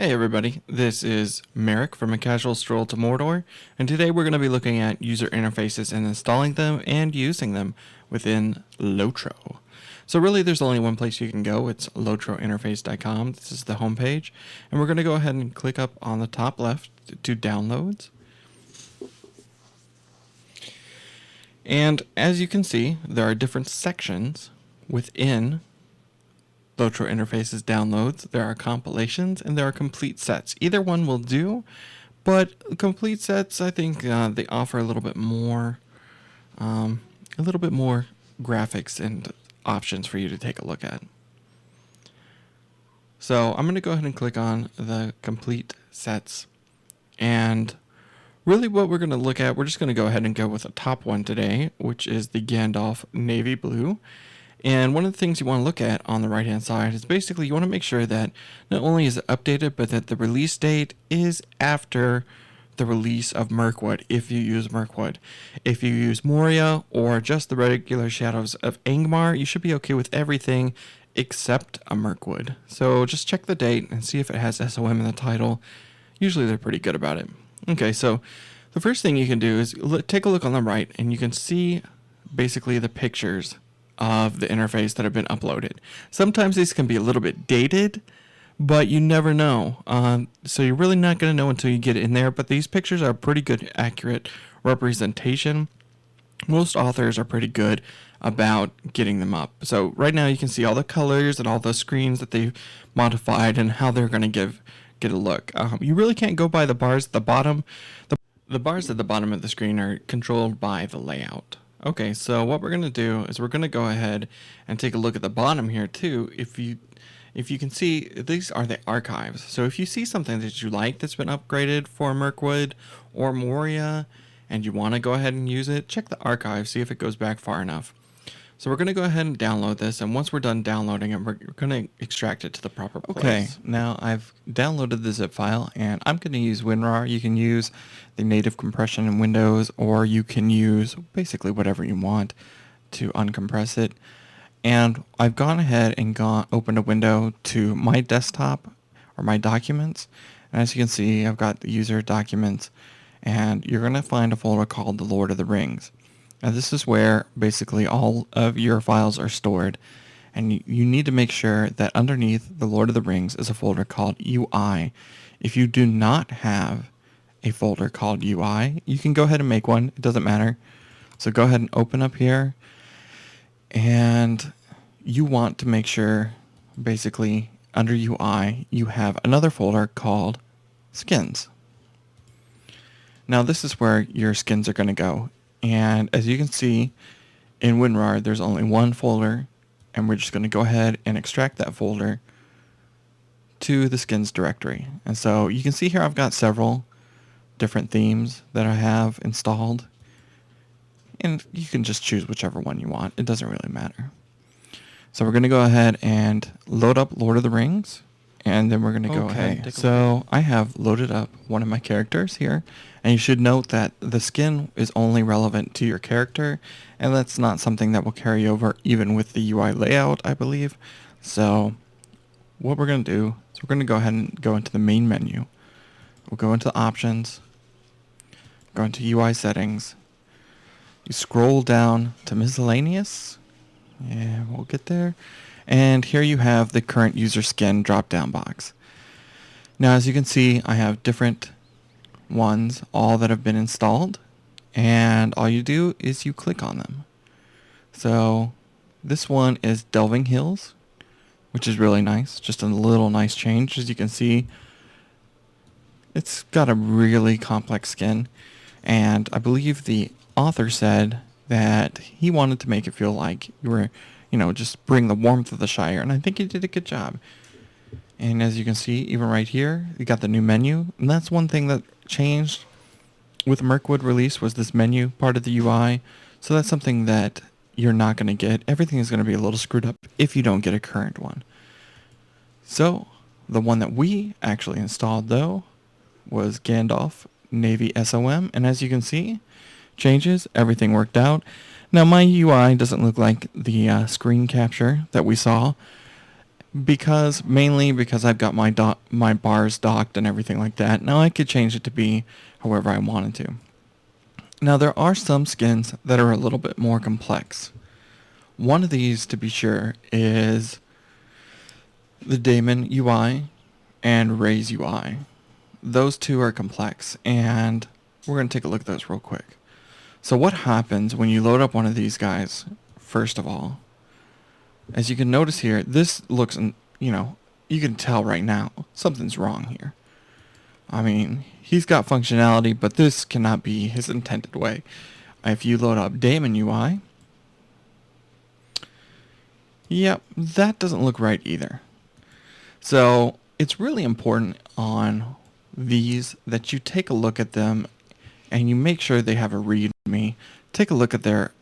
Hey everybody, this is Merrick from A Casual Stroll to Mordor, and today we're going to be looking at user interfaces and installing them and using them within LOTRO. So really there's only one place you can go, it's lotrointerface.com. This is the homepage, and we're going to go ahead and click up on the top left to downloads. And as you can see, there are different sections within LOTRO interfaces downloads. There are compilations and there are complete sets. Either one will do, but complete sets, I think they offer a little bit more graphics and options for you to take a look at. So I'm going to go ahead and click on the complete sets, and really what we're going to look at, we're just going to go ahead and go with the top one today, which is the Gandalf Navy Blue. And one of the things you want to look at on the right hand side is basically you want to make sure that not only is it updated, but that the release date is after the release of Mirkwood, if you use Mirkwood. If you use Moria or just the regular Shadows of Angmar, you should be okay with everything except a Mirkwood. So just check the date and see if it has SOM in the title. Usually they're pretty good about it. Okay, so the first thing you can do is take a look on the right, and you can see basically the pictures of the interface that have been uploaded. Sometimes these can be a little bit dated, but you never know. So you're really not going to know until you get in there, but these pictures are pretty good, accurate representation. Most authors are pretty good about getting them up. So right now you can see all the colors and all the screens that they've modified and how they're going to get a look. You really can't go by the bars at the bottom. The bars at the bottom of the screen are controlled by the layout. Okay, so what we're going to do is we're going to go ahead and take a look at the bottom here too. If you can see, these are the archives. So if you see something that you like that's been upgraded for Mirkwood or Moria and you want to go ahead and use it, check the archive, see if it goes back far enough. So we're going to go ahead and download this, and once we're done downloading it, we're going to extract it to the proper place. Okay, now I've downloaded the zip file, and I'm going to use WinRAR. You can use the native compression in Windows, or you can use basically whatever you want to uncompress it. And I've gone ahead and opened a window to my desktop or my documents. And as you can see, I've got the user documents, and you're going to find a folder called The Lord of the Rings. Now this is where basically all of your files are stored, and you need to make sure that underneath the Lord of the Rings is a folder called UI. If you do not have a folder called UI, you can go ahead and make one. It doesn't matter. So go ahead and open up here, and you want to make sure basically under UI you have another folder called skins. Now this is where your skins are going to go. And as you can see in WinRAR, there's only one folder, and we're just going to go ahead and extract that folder to the skins directory. And so you can see here I've got several different themes that I have installed, and you can just choose whichever one you want. It doesn't really matter. So we're going to go ahead and load up Lord of the Rings, and then we're going to go ahead. So I have loaded up one of my characters here, and you should note that the skin is only relevant to your character, and that's not something that will carry over even with the UI layout, I believe. So what we're going to do is we're going to go ahead and go into the main menu. We'll go into options, go into UI settings. You scroll down to miscellaneous. Yeah, we'll get there. And here you have the current user skin drop-down box. Now, as you can see, I have different ones, all that have been installed, and all you do is you click on them. So this one is Delving Hills, which is really nice. Just a little nice change. As you can see, it's got a really complex skin, and I believe the author said that he wanted to make it feel like you were, just bring the warmth of the Shire, and I think he did a good job. And as you can see, even right here, you got the new menu, and that's one thing that changed with Mirkwood release was this menu part of the UI. So that's something that you're not going to get. Everything is going to be a little screwed up if you don't get a current one. So the one that we actually installed though was Gandalf Navy SOM, and as you can see, changes, everything worked out. Now my UI doesn't look like the screen capture that we saw. mainly because I've got my bars docked and everything like that. Now I could change it to be however I wanted to. Now there are some skins that are a little bit more complex. One of these, to be sure, is the Daemon UI and Ray's UI. Those two are complex, and we're going to take a look at those real quick. So what happens when you load up one of these guys, first of all, as you can notice here, this looks, you can tell right now something's wrong here. I mean, he's got functionality, but this cannot be his intended way. If you load up Daemon UI, yep, that doesn't look right either. So it's really important on these that you take a look at them and you make sure they have a README. Take a look at their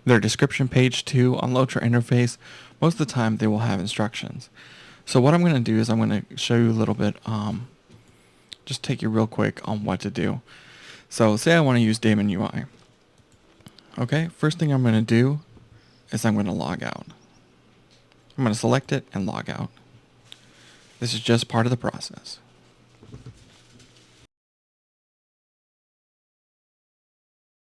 description page too on LOTRO interface. Most of the time they will have instructions. So what I'm going to do is I'm going to show you a little bit, just take you real quick on what to do. So say I want to use Daemon UI. Okay, first thing I'm going to do is I'm going to log out. I'm going to select it and log out. This is just part of the process.